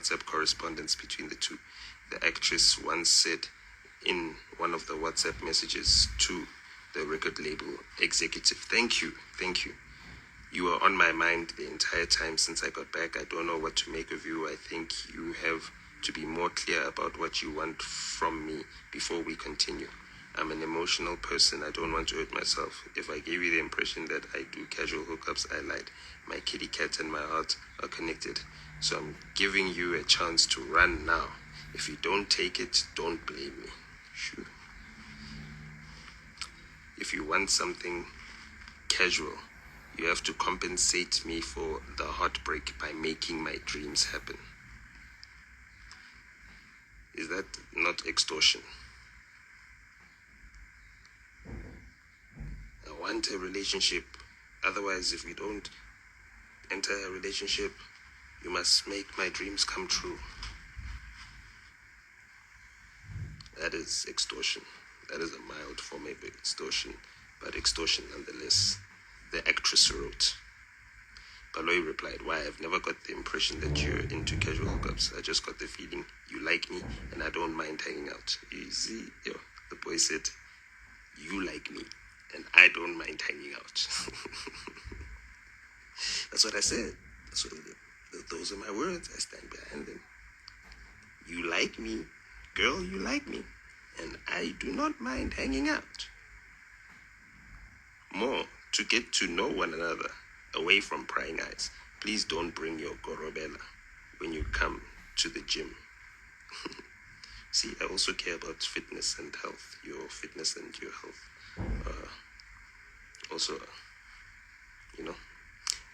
WhatsApp correspondence between the two. The actress once said in one of the WhatsApp messages to the record label executive, thank you. You were on my mind the entire time since I got back. I don't know what to make of you. I think you have to be more clear about what you want from me before we continue. I'm an emotional person. I don't want to hurt myself. If I gave you the impression that I do casual hookups, I lied. My kitty cat and my heart are connected. So I'm giving you a chance to run now. If you don't take it, don't blame me. Sure. If you want something casual, you have to compensate me for the heartbreak by making my dreams happen. Is that not extortion? I want a relationship. Otherwise, if we don't enter a relationship, you must make my dreams come true. That is extortion. That is a mild form of extortion, but extortion nonetheless. The actress wrote. Baloyi replied, why, I've never got the impression that you're into casual hookups. I just got the feeling you like me and I don't mind hanging out. You see, the boy said, you like me and I don't mind hanging out. That's what I said. Those are my words. I stand behind them. You like me, girl, you like me, and I do not mind hanging out. More, to get to know one another, away from prying eyes. Please don't bring your gorobela when you come to the gym. See, I also care about fitness and health, your fitness and your health. Also,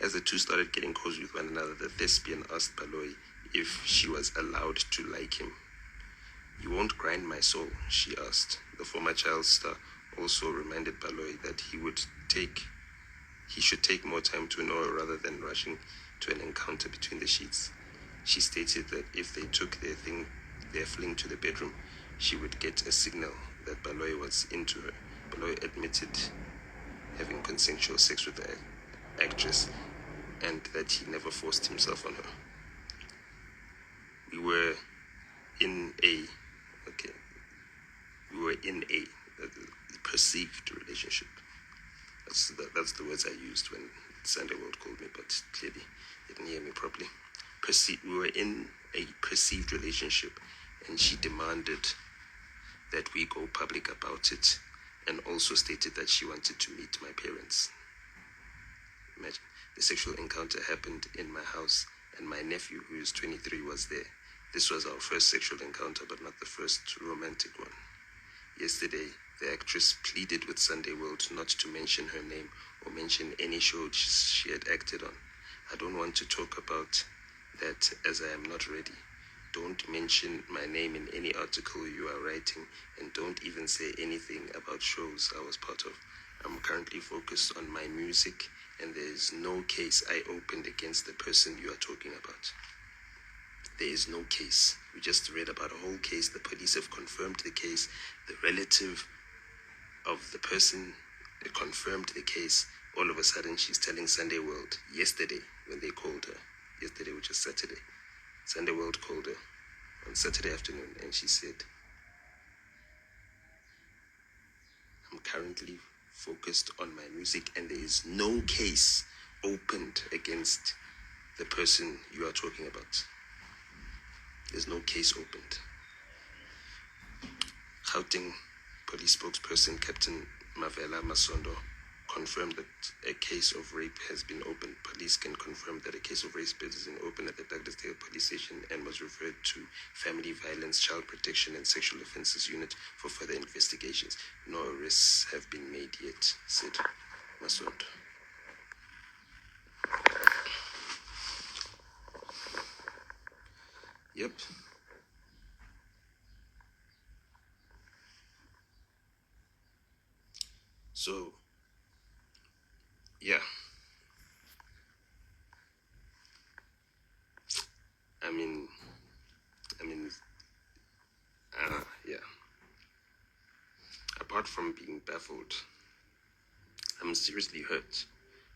as the two started getting close with one another, the thespian asked Baloyi if she was allowed to like him. You won't grind my soul, she asked. The former child star also reminded Baloyi that he should take more time to know her rather than rushing to an encounter between the sheets. She stated that if they took their fling to the bedroom, she would get a signal that Baloyi was into her. Baloyi admitted having consensual sex with the actress and that he never forced himself on her. We were in a perceived relationship. That's the words I used when Sunday World called me, but clearly they didn't hear me properly. We were in a perceived relationship, and she demanded that we go public about it, and also stated that she wanted to meet my parents. Imagine, the sexual encounter happened in my house, and my nephew, who is 23, was there. This was our first sexual encounter, but not the first romantic one. Yesterday, the actress pleaded with Sunday World not to mention her name or mention any show she had acted on. I don't want to talk about that as I am not ready. Don't mention my name in any article you are writing, and don't even say anything about shows I was part of. I'm currently focused on my music, and there is no case I opened against the person you are talking about. There is no case. We just read about a whole case. The police have confirmed the case. The relative of the person confirmed the case. All of a sudden, she's telling Sunday World yesterday when they called her. Yesterday, which is Saturday. Sunday World called her on Saturday afternoon, and she said, I'm currently focused on my music, and there is no case opened against the person you are talking about. There's no case opened. Gauteng police spokesperson Captain Mavela Masondo confirmed that a case of rape has been opened. Police can confirm that a case of rape has been opened at the Douglasdale police station and was referred to Family Violence, Child Protection and Sexual Offences Unit for further investigations. No arrests have been made yet, said Masondo. Yep. So, yeah. Yeah. Apart from being baffled, I'm seriously hurt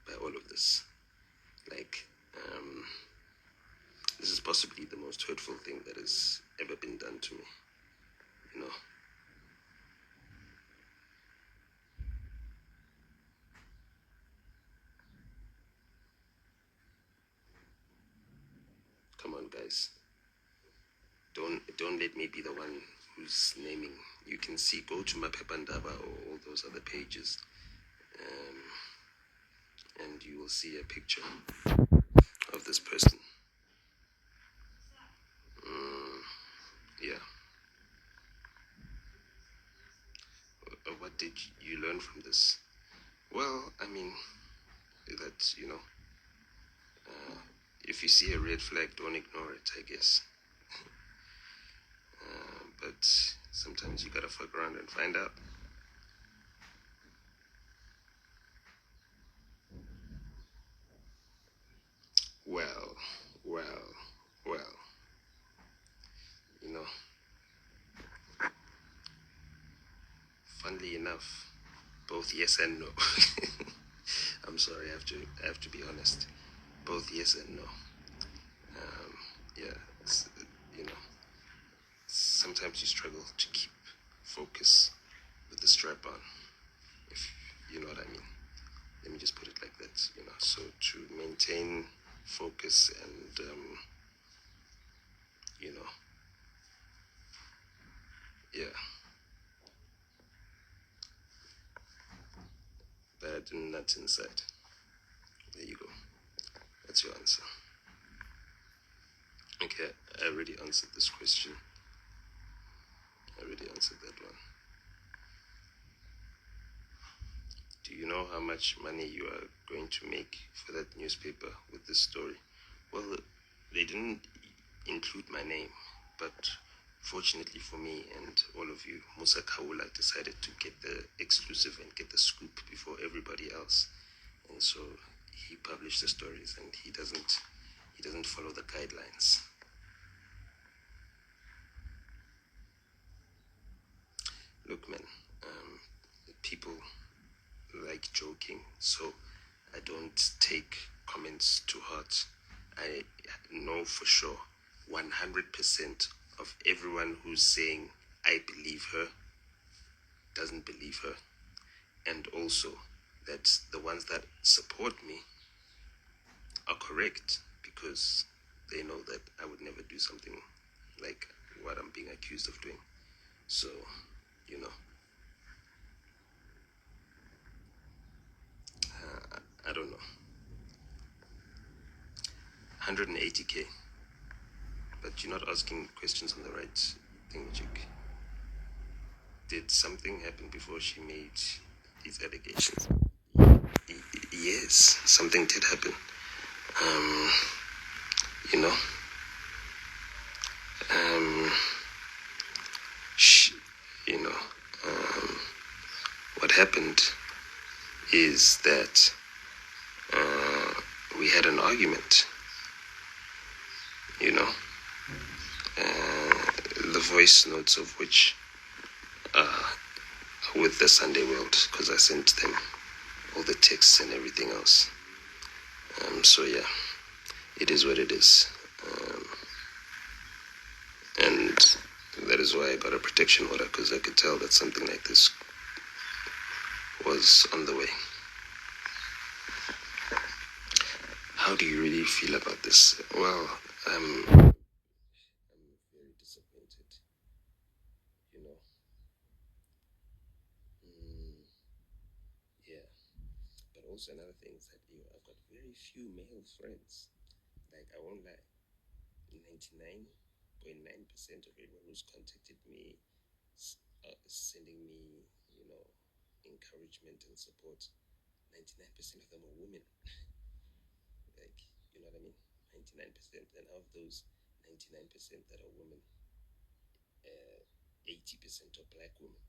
by all of this. this is possibly the most hurtful thing that has ever been done to me. You know. Come on, guys. Don't let me be the one who's naming. You can see, go to Mapepandaba or all those other pages, and you will see a picture of this person. Yeah. What did you learn from this? Well, I mean, that, if you see a red flag, don't ignore it, I guess. But sometimes you gotta fuck around and find out. Well, well, well, you know, funnily enough, both yes and no. I'm sorry, I have to be honest. Both yes and no. Yeah, you know, sometimes you struggle to keep focus with the strap on, if you know what I mean. Let me just put it like that, So to maintain focus and, you know, yeah, bad and nuts inside. There you go. That's your answer. Okay, I already answered this question. I already answered that one. Do you know how much money you are going to make for that newspaper with this story? Well, they didn't include my name, but fortunately for me and all of you, Musa Kaula decided to get the exclusive and get the scoop before everybody else. And so he published the stories, and he doesn't follow the guidelines. Look, man, people like joking, so I don't take comments to heart. I know for sure 100% of everyone who's saying I believe her doesn't believe her, and also that the ones that support me are correct, because they know that I would never do something like what I'm being accused of doing. So, you know, I don't know. 180K. But you're not asking questions on the right thing, Jake. Did something happen before she made these allegations? Yes, something did happen. You know, she, you know, what happened is that we had an argument, you know, the voice notes of which with the Sunday World, because I sent them all the texts and everything else. So yeah, it is what it is. And that is why I got a protection order, because I could tell that something like this was on the way. How do you really feel about this? Well, I'm very disappointed, you know. Yeah, but also another thing is that I've got very few male friends. Like, I won't lie, 99.9% of everyone who's contacted me, sending me, encouragement and support, 99% of them are women. Like, you know what I mean? 99%. And of those 99% that are women, 80% are black women.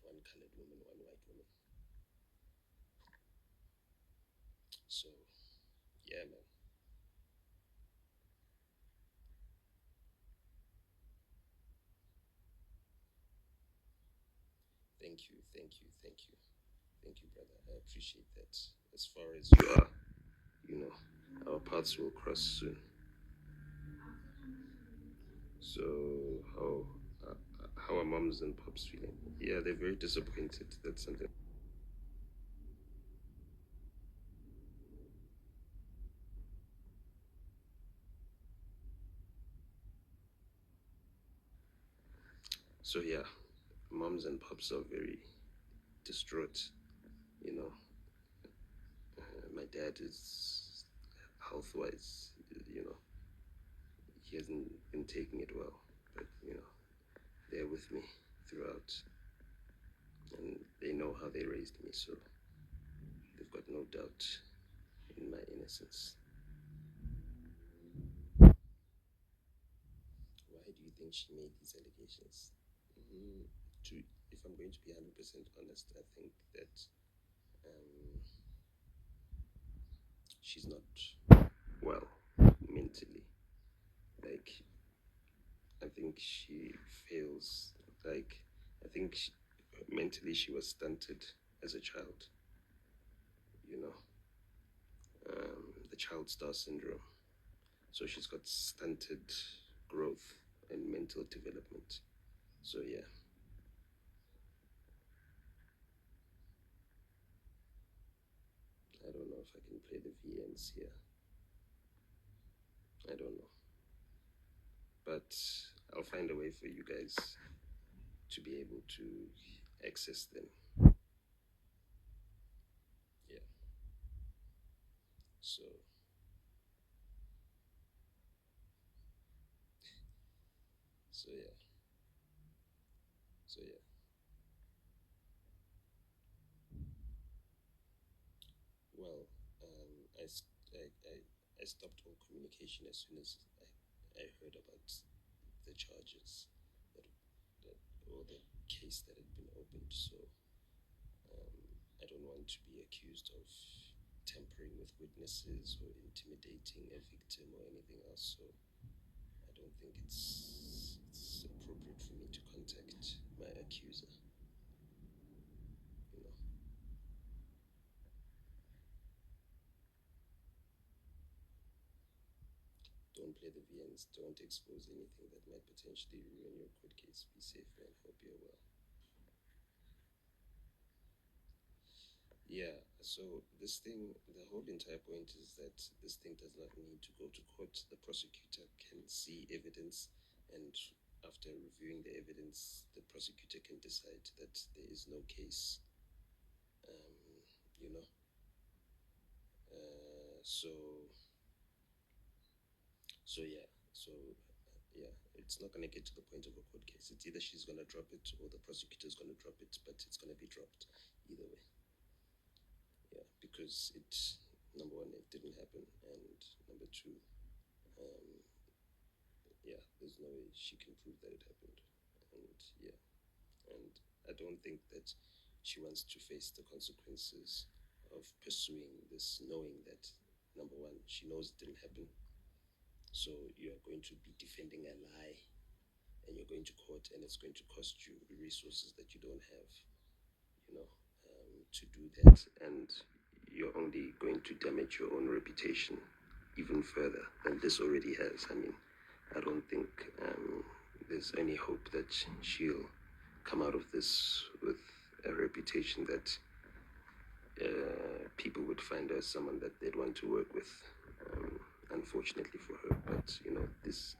One colored woman, one white woman. So, yeah, man. Thank you, brother. I appreciate that. As far as you are, our paths will cross soon. So how how are moms and pops feeling? Yeah, they're very disappointed. That's something. So yeah, moms and pops are very distraught. You know, my dad is health wise. You know, he hasn't been taking it well, but they're with me throughout, and they know how they raised me, so they've got no doubt in my innocence. Why do you think she made these allegations? Mm, to, if I'm going to be 100% honest, I think that um, she's not well mentally. Like, I think she feels like, I think mentally she was stunted as a child, you know, the child star syndrome. So she's got stunted growth and mental development. So yeah, I don't know if I can play the VNs here. I don't know. But I'll find a way for you guys to be able to access them. Yeah. So so yeah. So yeah. Well, I, I stopped all communication as soon as I heard about the charges that, that or the case that had been opened. So I don't want to be accused of tampering with witnesses or intimidating a victim or anything else. So I don't think it's appropriate for me to contact my accuser. You know, don't play the VNs. Don't expose anything that might potentially ruin your court case. Be safe, man. Hope you're well. Yeah, so this thing, the whole entire point is that this thing does not need to go to court. The prosecutor can see evidence, and after reviewing the evidence, the prosecutor can decide that there is no case. Um, you know, so yeah, so yeah, it's not gonna get to the point of a court case. It's either she's gonna drop it or the prosecutor's gonna drop it, but it's gonna be dropped either way. Yeah, because it, number one, it didn't happen, and number two, um, yeah, there's no way she can prove that it happened. And yeah, and I don't think that she wants to face the consequences of pursuing this, knowing that number one, she knows it didn't happen. So you are going to be defending a lie, and you're going to court, and it's going to cost you resources that you don't have, you know, to do that, and you're only going to damage your own reputation even further than this already has. I mean, I don't think there's any hope that she'll come out of this with a reputation that people would find her someone that they'd want to work with. Unfortunately for her, but this